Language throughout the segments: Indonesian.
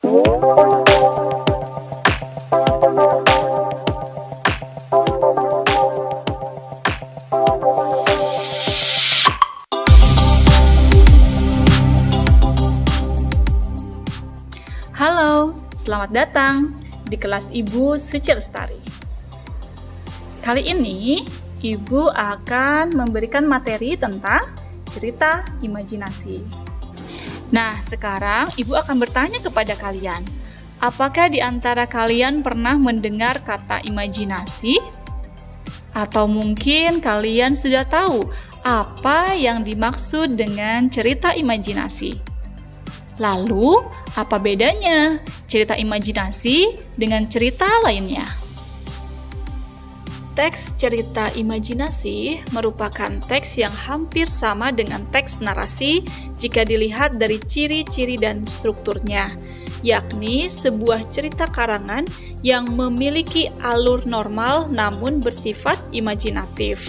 Halo, selamat datang di kelas Ibu Suci Lestari. Kali ini, Ibu akan memberikan materi tentang cerita imajinasi. Nah, sekarang Ibu akan bertanya kepada kalian, apakah di antara kalian pernah mendengar kata imajinasi? Atau mungkin kalian sudah tahu apa yang dimaksud dengan cerita imajinasi? Lalu, apa bedanya cerita imajinasi dengan cerita lainnya? Teks cerita imajinasi merupakan teks yang hampir sama dengan teks narasi jika dilihat dari ciri-ciri dan strukturnya, yakni sebuah cerita karangan yang memiliki alur normal namun bersifat imajinatif.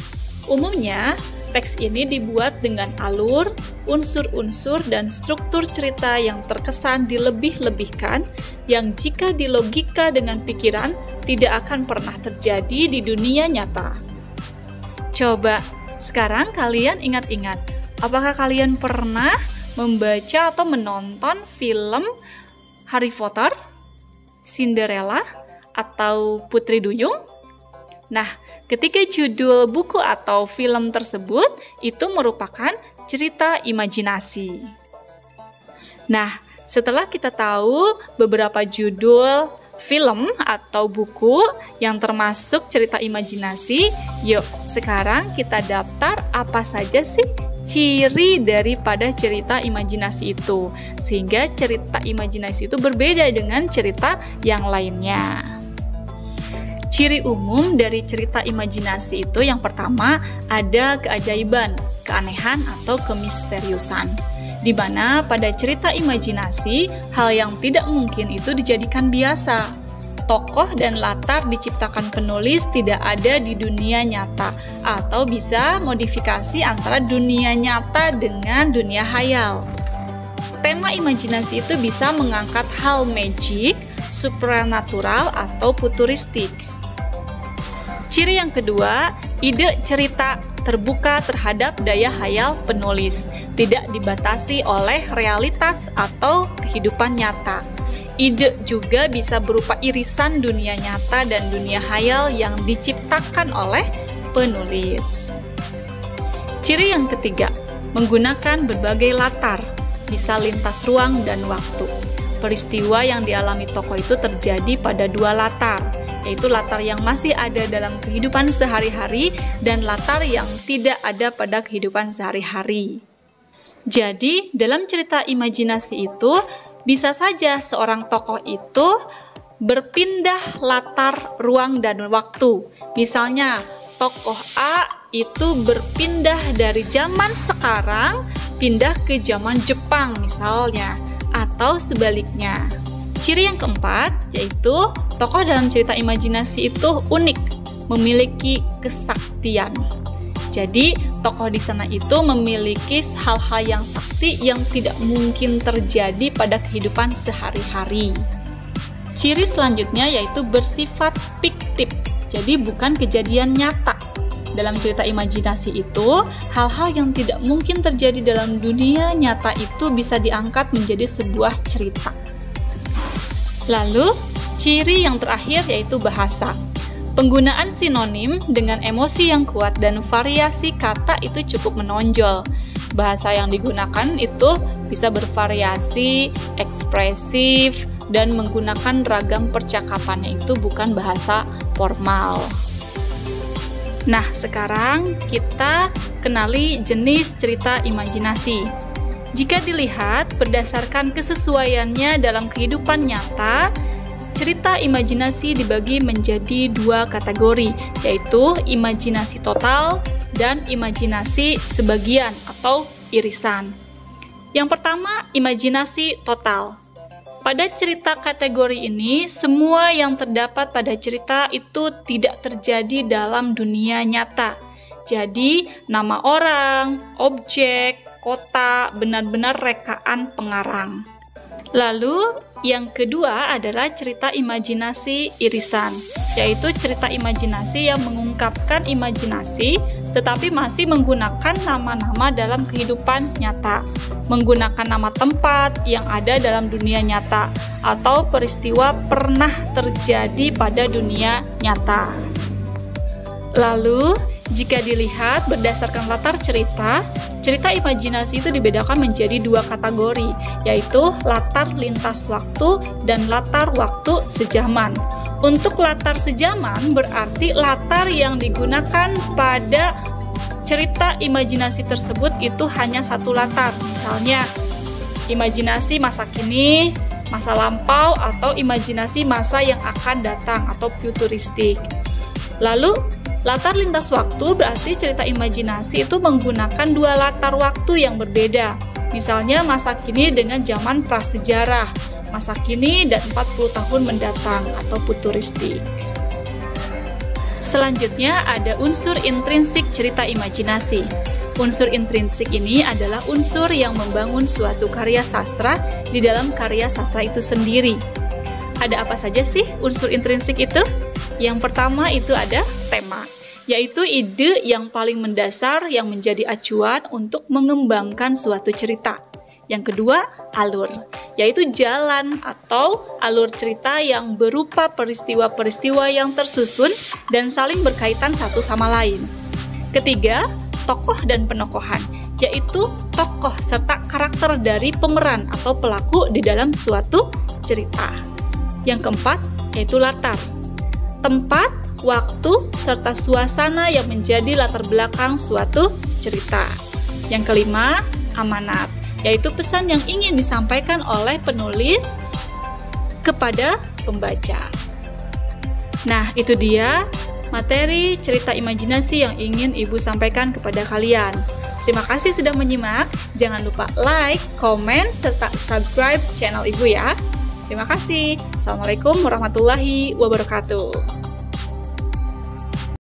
Umumnya, teks ini dibuat dengan alur, unsur-unsur, dan struktur cerita yang terkesan dilebih-lebihkan, yang jika dilogika dengan pikiran, tidak akan pernah terjadi di dunia nyata. Coba, sekarang kalian ingat-ingat, apakah kalian pernah membaca atau menonton film Harry Potter, Cinderella, atau Putri Duyung? Nah, ketika judul buku atau film tersebut itu merupakan cerita imajinasi. Nah, setelah kita tahu beberapa judul film atau buku yang termasuk cerita imajinasi, yuk sekarang kita daftar apa saja sih ciri daripada cerita imajinasi itu, sehingga cerita imajinasi itu berbeda dengan cerita yang lainnya. Ciri umum dari cerita imajinasi itu yang pertama ada keajaiban, keanehan atau kemisteriusan. Di mana pada cerita imajinasi hal yang tidak mungkin itu dijadikan biasa. Tokoh dan latar diciptakan penulis tidak ada di dunia nyata atau bisa modifikasi antara dunia nyata dengan dunia hayal. Tema imajinasi itu bisa mengangkat hal magic, supranatural atau futuristik. Ciri yang kedua, ide cerita terbuka terhadap daya hayal penulis, tidak dibatasi oleh realitas atau kehidupan nyata. Ide juga bisa berupa irisan dunia nyata dan dunia hayal yang diciptakan oleh penulis. Ciri yang ketiga, menggunakan berbagai latar, bisa lintas ruang dan waktu. Peristiwa yang dialami tokoh itu terjadi pada dua latar, yaitu latar yang masih ada dalam kehidupan sehari-hari dan latar yang tidak ada pada kehidupan sehari-hari. Jadi, dalam cerita imajinasi itu, bisa saja seorang tokoh itu berpindah latar ruang dan waktu. Misalnya, tokoh A itu berpindah dari zaman sekarang, pindah ke zaman Jepang misalnya, atau sebaliknya. Ciri yang keempat, yaitu tokoh dalam cerita imajinasi itu unik, memiliki kesaktian. Jadi, tokoh di sana itu memiliki hal-hal yang sakti yang tidak mungkin terjadi pada kehidupan sehari-hari. Ciri selanjutnya yaitu bersifat fiktif, jadi bukan kejadian nyata. Dalam cerita imajinasi itu, hal-hal yang tidak mungkin terjadi dalam dunia nyata itu bisa diangkat menjadi sebuah cerita. Lalu, ciri yang terakhir yaitu bahasa. Penggunaan sinonim dengan emosi yang kuat dan variasi kata itu cukup menonjol. Bahasa yang digunakan itu bisa bervariasi, ekspresif, dan menggunakan ragam percakapannya itu bukan bahasa formal. Nah, sekarang kita kenali jenis cerita imajinasi. Jika dilihat berdasarkan kesesuaiannya dalam kehidupan nyata, cerita imajinasi dibagi menjadi dua kategori, yaitu imajinasi total dan imajinasi sebagian atau irisan. Yang pertama, imajinasi total. Pada cerita kategori ini, semua yang terdapat pada cerita itu tidak terjadi dalam dunia nyata. Jadi, nama orang, objek, kota benar-benar rekaan pengarang. Lalu, Yang kedua adalah cerita imajinasi irisan, yaitu cerita imajinasi yang mengungkapkan imajinasi tetapi masih menggunakan nama-nama dalam kehidupan nyata, menggunakan nama tempat yang ada dalam dunia nyata atau peristiwa pernah terjadi pada dunia nyata. Lalu, jika dilihat berdasarkan latar cerita, cerita imajinasi itu dibedakan menjadi dua kategori, yaitu latar lintas waktu dan latar waktu sejaman. Untuk latar sejaman berarti latar yang digunakan pada cerita imajinasi tersebut itu hanya satu latar. Misalnya, imajinasi masa kini, masa lampau, atau imajinasi masa yang akan datang atau futuristik. Lalu, latar lintas waktu berarti cerita imajinasi itu menggunakan dua latar waktu yang berbeda. Misalnya masa kini dengan zaman prasejarah, masa kini dan 40 tahun mendatang atau futuristik. Selanjutnya ada unsur intrinsik cerita imajinasi. Unsur intrinsik ini adalah unsur yang membangun suatu karya sastra di dalam karya sastra itu sendiri. Ada apa saja sih unsur intrinsik itu? Yang pertama itu ada tema, yaitu ide yang paling mendasar yang menjadi acuan untuk mengembangkan suatu cerita. Yang kedua, alur, yaitu jalan atau alur cerita yang berupa peristiwa-peristiwa yang tersusun dan saling berkaitan satu sama lain. Ketiga, tokoh dan penokohan, yaitu tokoh serta karakter dari pemeran atau pelaku di dalam suatu cerita. Yang keempat, yaitu latar, tempat, waktu, serta suasana yang menjadi latar belakang suatu cerita. Yang kelima, amanat, yaitu pesan yang ingin disampaikan oleh penulis kepada pembaca. Nah, itu dia materi cerita imajinasi yang ingin Ibu sampaikan kepada kalian. Terima kasih sudah menyimak. Jangan lupa like, komen, serta subscribe channel Ibu ya. Terima kasih. Assalamualaikum warahmatullahi wabarakatuh.